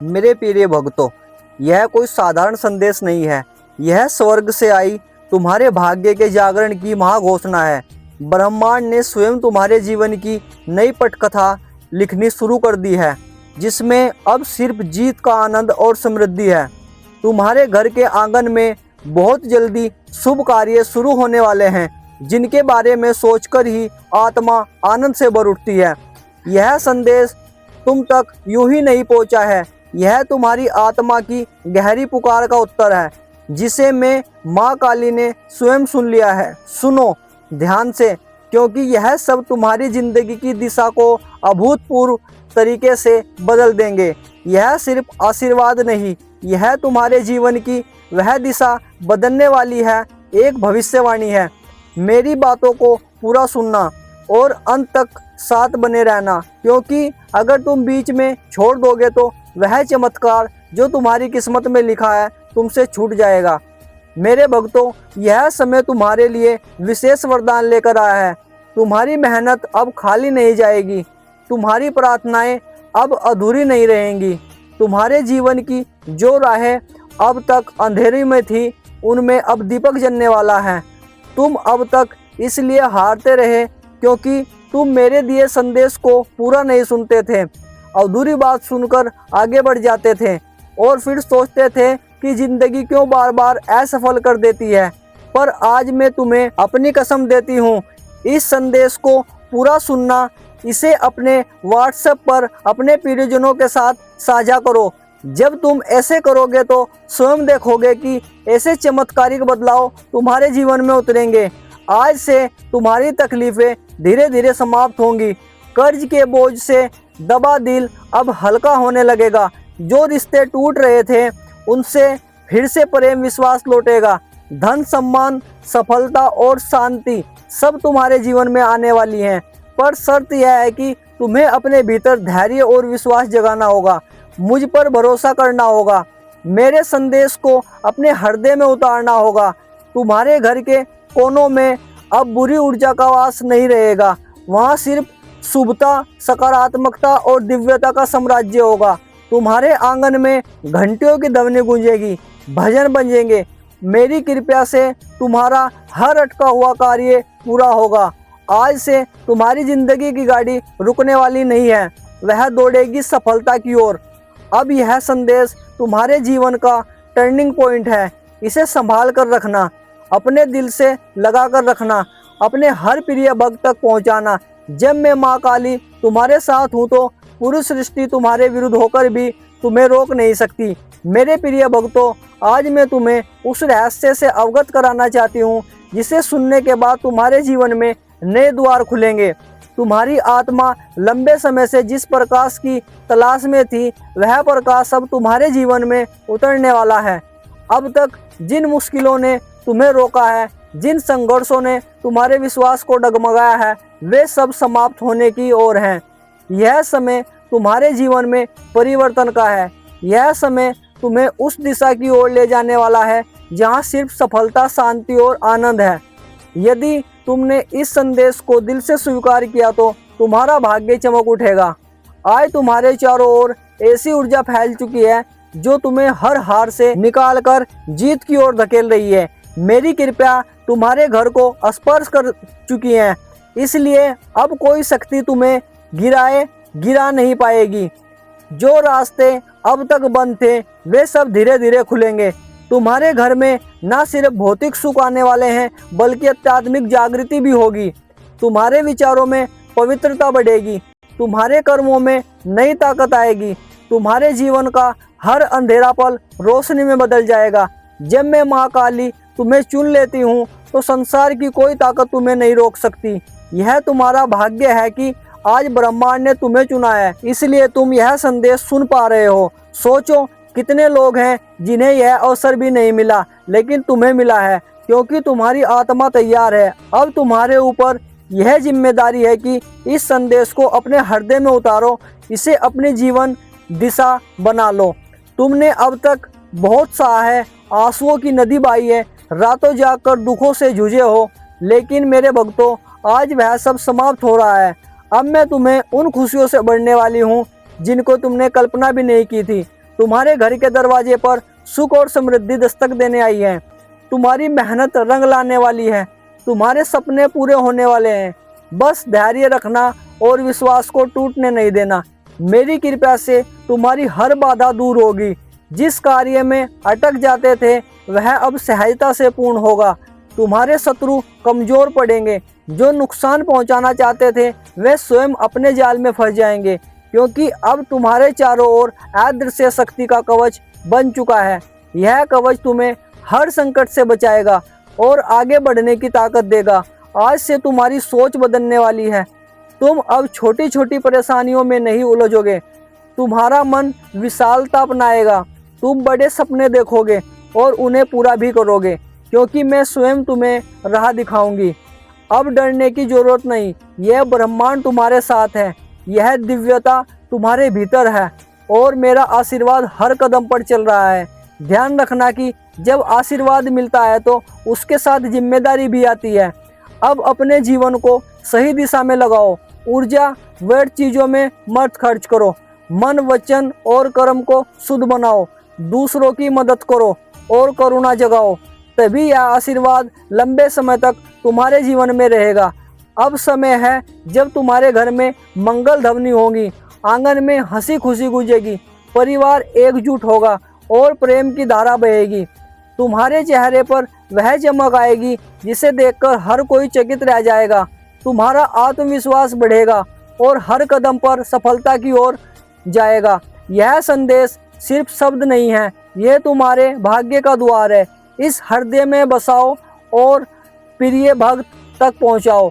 मेरे प्रिय भक्तों, यह कोई साधारण संदेश नहीं है। यह स्वर्ग से आई तुम्हारे भाग्य के जागरण की महाघोषणा है। ब्रह्मांड ने स्वयं तुम्हारे जीवन की नई पटकथा लिखनी शुरू कर दी है, जिसमें अब सिर्फ जीत का आनंद और समृद्धि है। तुम्हारे घर के आंगन में बहुत जल्दी शुभ कार्य शुरू होने वाले हैं, जिनके बारे में सोचकर ही आत्मा आनंद से भर उठती है। यह संदेश तुम तक यूं ही नहीं पहुंचा है, यह तुम्हारी आत्मा की गहरी पुकार का उत्तर है, जिसे मैं माँ काली ने स्वयं सुन लिया है। सुनो ध्यान से, क्योंकि यह सब तुम्हारी जिंदगी की दिशा को अभूतपूर्व तरीके से बदल देंगे। यह सिर्फ आशीर्वाद नहीं, यह तुम्हारे जीवन की वह दिशा बदलने वाली है, एक भविष्यवाणी है। मेरी बातों को पूरा सुनना और अंत तक साथ बने रहना, क्योंकि अगर तुम बीच में छोड़ दोगे तो वह चमत्कार जो तुम्हारी किस्मत में लिखा है तुमसे छूट जाएगा। मेरे भक्तों, यह समय तुम्हारे लिए विशेष वरदान लेकर आया है। तुम्हारी मेहनत अब खाली नहीं जाएगी, तुम्हारी प्रार्थनाएं अब अधूरी नहीं रहेंगी। तुम्हारे जीवन की जो राहें अब तक अंधेरे में थी, उनमें अब दीपक जलने वाला है। तुम अब तक इसलिए हारते रहे क्योंकि तुम मेरे दिए संदेश को पूरा नहीं सुनते थे, अधूरी बात सुनकर आगे बढ़ जाते थे और फिर सोचते थे कि जिंदगी क्यों बार बार असफल कर देती है। पर आज मैं तुम्हें अपनी कसम देती हूँ, इस संदेश को पूरा सुनना, इसे अपने व्हाट्सएप पर अपने प्रियजनों के साथ साझा करो। जब तुम ऐसे करोगे तो स्वयं देखोगे कि ऐसे चमत्कारिक बदलाव तुम्हारे जीवन में उतरेंगे। आज से तुम्हारी तकलीफें धीरे धीरे समाप्त होंगी। कर्ज के बोझ से दबा दिल अब हल्का होने लगेगा। जो रिश्ते टूट रहे थे उनसे फिर से प्रेम विश्वास लौटेगा। धन सम्मान सफलता और शांति सब तुम्हारे जीवन में आने वाली हैं। पर शर्त यह है कि तुम्हें अपने भीतर धैर्य और विश्वास जगाना होगा, मुझ पर भरोसा करना होगा, मेरे संदेश को अपने हृदय में उतारना होगा। तुम्हारे घर के कोनों में अब बुरी ऊर्जा का वास नहीं रहेगा, वहाँ सिर्फ शुभता, सकारात्मकता और दिव्यता का साम्राज्य होगा। तुम्हारे आंगन में घंटियों की ध्वनि गूंजेगी, भजन बजेंगे। मेरी कृपा से तुम्हारा हर अटका हुआ कार्य पूरा होगा। आज से तुम्हारी जिंदगी की गाड़ी रुकने वाली नहीं है, वह दौड़ेगी सफलता की ओर। अब यह संदेश तुम्हारे जीवन का टर्निंग पॉइंट है, इसे संभाल कर रखना, अपने दिल से लगा कर रखना, अपने हर प्रिय भक्त तक पहुंचाना। जब मैं माँ काली तुम्हारे साथ हूँ तो पूरी सृष्टि तुम्हारे विरुद्ध होकर भी तुम्हें रोक नहीं सकती। मेरे प्रिय भक्तों, आज मैं तुम्हें उस रहस्य से अवगत कराना चाहती हूँ, जिसे सुनने के बाद तुम्हारे जीवन में नए द्वार खुलेंगे। तुम्हारी आत्मा लंबे समय से जिस प्रकाश की तलाश में थी, वह प्रकाश अब तुम्हारे जीवन में उतरने वाला है। अब तक जिन मुश्किलों ने तुम्हें रोका है, जिन संघर्षों ने तुम्हारे विश्वास को डगमगाया है, वे सब समाप्त होने की ओर हैं। यह समय तुम्हारे जीवन में परिवर्तन का है। यह समय तुम्हें उस दिशा की ओर ले जाने वाला है जहाँ सिर्फ सफलता, शांति और आनंद है। यदि तुमने इस संदेश को दिल से स्वीकार किया तो तुम्हारा भाग्य चमक उठेगा। आज तुम्हारे चारों ओर ऐसी ऊर्जा फैल चुकी है जो तुम्हें हर हार से निकालकर जीत की ओर धकेल रही है। मेरी कृपा तुम्हारे घर को स्पर्श कर चुकी है, इसलिए अब कोई शक्ति तुम्हें गिरा नहीं पाएगी। जो रास्ते अब तक बंद थे वे सब धीरे धीरे खुलेंगे। तुम्हारे घर में न सिर्फ भौतिक सुख आने वाले हैं, बल्कि आध्यात्मिक जागृति भी होगी। तुम्हारे विचारों में पवित्रता बढ़ेगी, तुम्हारे कर्मों में नई ताकत आएगी। तुम्हारे जीवन का हर अंधेरा पल रोशनी में बदल जाएगा। जब मैं माँ काली तुम्हें चुन लेती हूँ तो संसार की कोई ताकत तुम्हें नहीं रोक सकती। यह तुम्हारा भाग्य है कि आज ब्रह्मांड ने तुम्हें चुना है, इसलिए तुम यह संदेश सुन पा रहे हो। सोचो कितने लोग हैं जिन्हें यह अवसर भी नहीं मिला, लेकिन तुम्हें मिला है, क्योंकि तुम्हारी आत्मा तैयार है। अब तुम्हारे ऊपर यह जिम्मेदारी है कि इस संदेश को अपने हृदय में उतारो, इसे अपनी जीवन दिशा बना लो। तुमने अब तक बहुत सहा है, आंसुओं की नदी बहाई है, रातों जागकर दुखों से जूझे हो, लेकिन मेरे भक्तों, आज वह सब समाप्त हो रहा है। अब मैं तुम्हें उन खुशियों से बढ़ने वाली हूँ जिनको तुमने कल्पना भी नहीं की थी। तुम्हारे घर के दरवाजे पर सुख और समृद्धि दस्तक देने आई है। तुम्हारी मेहनत रंग लाने वाली है। तुम्हारे सपने पूरे होने वाले हैं। बस धैर्य रखना और विश्वास को टूटने नहीं देना। मेरी कृपा से तुम्हारी हर बाधा दूर होगी। जिस कार्य में अटक जाते थे वह अब सहजता से पूर्ण होगा। तुम्हारे शत्रु कमजोर पड़ेंगे। जो नुकसान पहुंचाना चाहते थे वे स्वयं अपने जाल में फंस जाएंगे, क्योंकि अब तुम्हारे चारों ओर अदृश्य शक्ति का कवच बन चुका है। यह कवच तुम्हें हर संकट से बचाएगा और आगे बढ़ने की ताकत देगा। आज से तुम्हारी सोच बदलने वाली है। तुम अब छोटी छोटी परेशानियों में नहीं उलझोगे। तुम्हारा मन विशालता अपनाएगा। तुम बड़े सपने देखोगे और उन्हें पूरा भी करोगे, क्योंकि मैं स्वयं तुम्हें राह दिखाऊंगी। अब डरने की जरूरत नहीं। यह ब्रह्मांड तुम्हारे साथ है। यह दिव्यता तुम्हारे भीतर है और मेरा आशीर्वाद हर कदम पर चल रहा है। ध्यान रखना कि जब आशीर्वाद मिलता है तो उसके साथ जिम्मेदारी भी आती है। अब अपने जीवन को सही दिशा में लगाओ। ऊर्जा व्यर्थ चीज़ों में मत खर्च करो। मन, वचन और कर्म को शुद्ध बनाओ। दूसरों की मदद करो और करुणा जगाओ। तभी यह आशीर्वाद लंबे समय तक तुम्हारे जीवन में रहेगा। अब समय है जब तुम्हारे घर में मंगल ध्वनि होगी, आंगन में हंसी खुशी गूंजेगी, परिवार एकजुट होगा और प्रेम की धारा बहेगी। तुम्हारे चेहरे पर वह चमक आएगी जिसे देखकर हर कोई चकित रह जाएगा। तुम्हारा आत्मविश्वास बढ़ेगा और हर कदम पर सफलता की ओर जाएगा। यह संदेश सिर्फ शब्द नहीं है, यह तुम्हारे भाग्य का द्वार है। इस हृदय में बसाओ और प्रिय भक्त तक पहुंचाओ।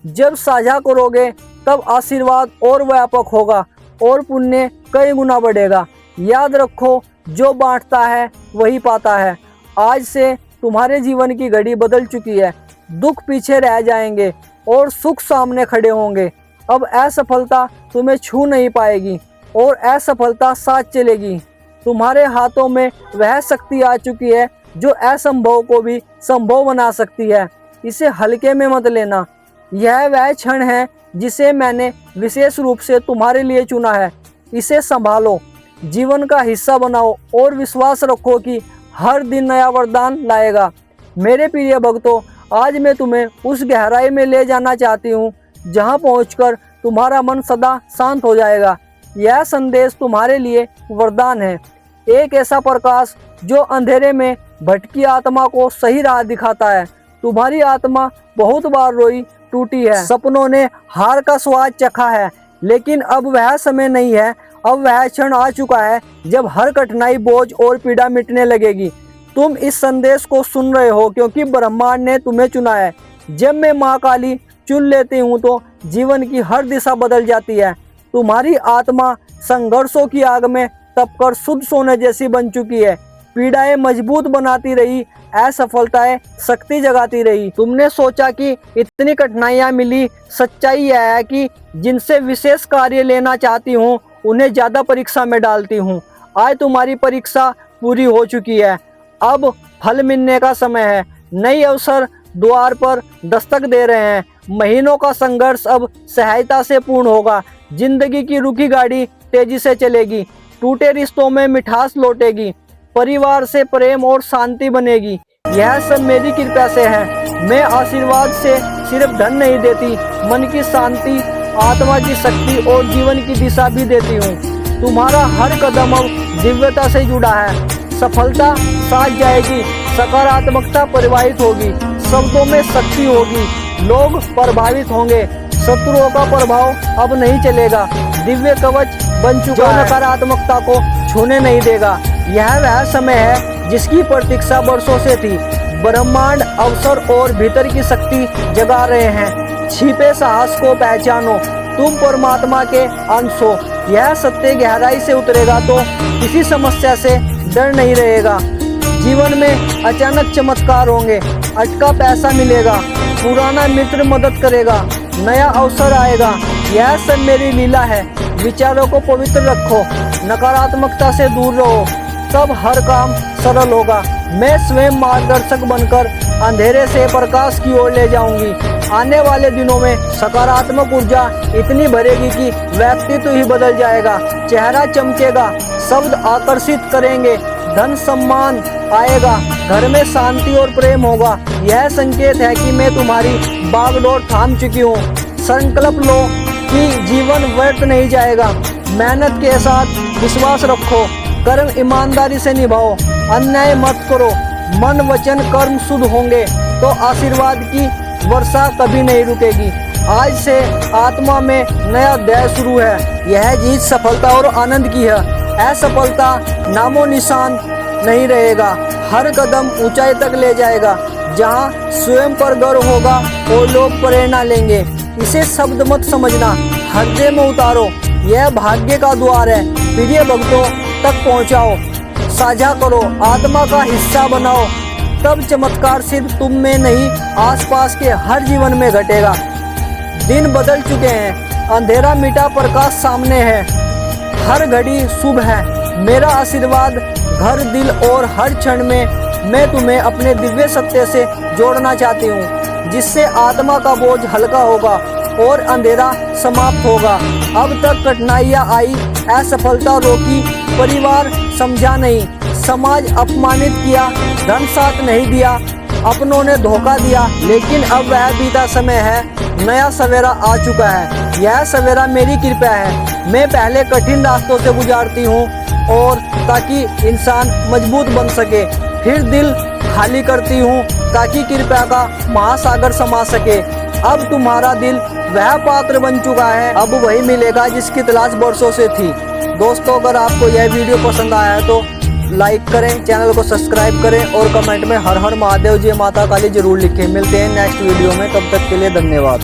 जब साझा करोगे तब आशीर्वाद और व्यापक होगा और पुण्य कई गुना बढ़ेगा। याद रखो, जो बांटता है वही पाता है। आज से तुम्हारे जीवन की घड़ी बदल चुकी है। दुख पीछे रह जाएंगे और सुख सामने खड़े होंगे। अब असफलता तुम्हें छू नहीं पाएगी और असफलता साथ चलेगी। तुम्हारे हाथों में वह शक्ति आ चुकी है जो असंभव को भी संभव बना सकती है। इसे हल्के में मत लेना। यह वह क्षण है जिसे मैंने विशेष रूप से तुम्हारे लिए चुना है। इसे संभालो, जीवन का हिस्सा बनाओ और विश्वास रखो कि हर दिन नया वरदान लाएगा। मेरे प्रिय भक्तों, आज मैं तुम्हें उस गहराई में ले जाना चाहती हूँ जहाँ पहुँचकर तुम्हारा मन सदा शांत हो जाएगा। यह संदेश तुम्हारे लिए वरदान है, एक ऐसा प्रकाश जो अंधेरे में भटकी आत्मा को सही राह दिखाता है। तुम्हारी आत्मा बहुत बार रोई टूटी है, सपनों ने हार का स्वाद चखा है, लेकिन अब वह समय नहीं है। अब वह क्षण आ चुका है जब हर कठिनाई, बोझ और पीड़ा मिटने लगेगी। तुम इस संदेश को सुन रहे हो क्योंकि ब्रह्मांड ने तुम्हें चुना है। जब मैं माँ काली चुन लेती हूँ तो जीवन की हर दिशा बदल जाती है। तुम्हारी आत्मा संघर्षों की आग में तपकर शुद्ध सोने जैसी बन चुकी है। पीड़ाएं मजबूत बनाती रही, असफलताएं शक्ति जगाती रही। तुमने सोचा कि इतनी कठिनाइयां मिली। सच्चाई यह है कि जिनसे विशेष कार्य लेना चाहती हूँ उन्हें ज्यादा परीक्षा में डालती हूँ। आज तुम्हारी परीक्षा पूरी हो चुकी है। अब फल मिलने का समय है। नए अवसर द्वार पर दस्तक दे रहे हैं। महीनों का संघर्ष अब सहजता से पूर्ण होगा। जिंदगी की रुकी गाड़ी तेजी से चलेगी। टूटे रिश्तों में मिठास लौटेगी। परिवार से प्रेम और शांति बनेगी। यह सब मेरी कृपा से है। मैं आशीर्वाद से सिर्फ धन नहीं देती, मन की शांति, आत्मा की शक्ति और जीवन की दिशा भी देती हूँ। तुम्हारा हर कदम अब दिव्यता से जुड़ा है। सफलता साथ जाएगी, सकारात्मकता परिवाहित होगी, शब्दों में शक्ति होगी, लोग प्रभावित होंगे। शत्रुओं का प्रभाव अब नहीं चलेगा। दिव्य कवच बन चुका है, नकारात्मकता को छूने नहीं देगा। यह वह समय है जिसकी प्रतीक्षा वर्षों से थी। ब्रह्मांड अवसर और भीतर की शक्ति जगा रहे हैं। छिपे साहस को पहचानो, तुम परमात्मा के अंश हो। यह सत्य गहराई से उतरेगा तो किसी समस्या से डर नहीं रहेगा। जीवन में अचानक चमत्कार होंगे। अटका पैसा मिलेगा, पुराना मित्र मदद करेगा, नया अवसर आएगा। यह सब मेरी लीला है। विचारों को पवित्र रखो, नकारात्मकता से दूर रहो, तब हर काम सरल होगा। मैं स्वयं मार्गदर्शक बनकर अंधेरे से प्रकाश की ओर ले जाऊंगी। आने वाले दिनों में सकारात्मक ऊर्जा इतनी भरेगी कि व्यक्तित्व ही बदल जाएगा। चेहरा चमकेगा, शब्द आकर्षित करेंगे, धन सम्मान आएगा, घर में शांति और प्रेम होगा। यह संकेत है कि मैं तुम्हारी बागडोर थाम चुकी हूँ। संकल्प लो कि जीवन व्यर्थ नहीं जाएगा। मेहनत के साथ विश्वास रखो, कर्म ईमानदारी से निभाओ, अन्याय मत करो, मन वचन कर्म शुद्ध होंगे तो आशीर्वाद की वर्षा कभी नहीं रुकेगी। आज से आत्मा में नया अध्याय शुरू है। यह जीत सफलता और आनंद की है। असफलता नामो निशान नहीं रहेगा, हर कदम ऊंचाई तक ले जाएगा। जहां स्वयं पर गर्व होगा वो लोग प्रेरणा लेंगे। इसे शब्द मत समझना, हृदय में उतारो। यह भाग्य का द्वार है, प्रिय भक्तों तक पहुंचाओ, साझा करो, आत्मा का हिस्सा बनाओ। तब चमत्कार सिर्फ तुम में नहीं, आसपास के हर जीवन में घटेगा। दिन बदल चुके हैं, अंधेरा मिटा, प्रकाश सामने है, हर घड़ी शुभ है। मेरा आशीर्वाद घर, दिल और हर क्षण में मैं तुम्हें अपने दिव्य सत्य से जोड़ना चाहती हूँ, जिससे आत्मा का बोझ हल्का होगा और अंधेरा समाप्त होगा। अब तक कठिनाइयाँ आई, असफलता रोकी, परिवार समझा नहीं, समाज अपमानित किया, धन साथ नहीं दिया, अपनों ने धोखा दिया, लेकिन अब वह बीता समय है, नया सवेरा आ चुका है। यह सवेरा मेरी कृपा है। मैं पहले कठिन रास्तों से गुजारती हूँ और ताकि इंसान मजबूत बन सके, फिर दिल खाली करती हूँ ताकि कृपा का महासागर समा सके। अब तुम्हारा दिल वह पात्र बन चुका है, अब वही मिलेगा जिसकी तलाश वर्षों से थी। दोस्तों, अगर आपको यह वीडियो पसंद आया है तो लाइक करें, चैनल को सब्सक्राइब करें और कमेंट में हर हर महादेव जय माता काली जरूर लिखें। मिलते हैं नेक्स्ट वीडियो में, तब तक के लिए धन्यवाद।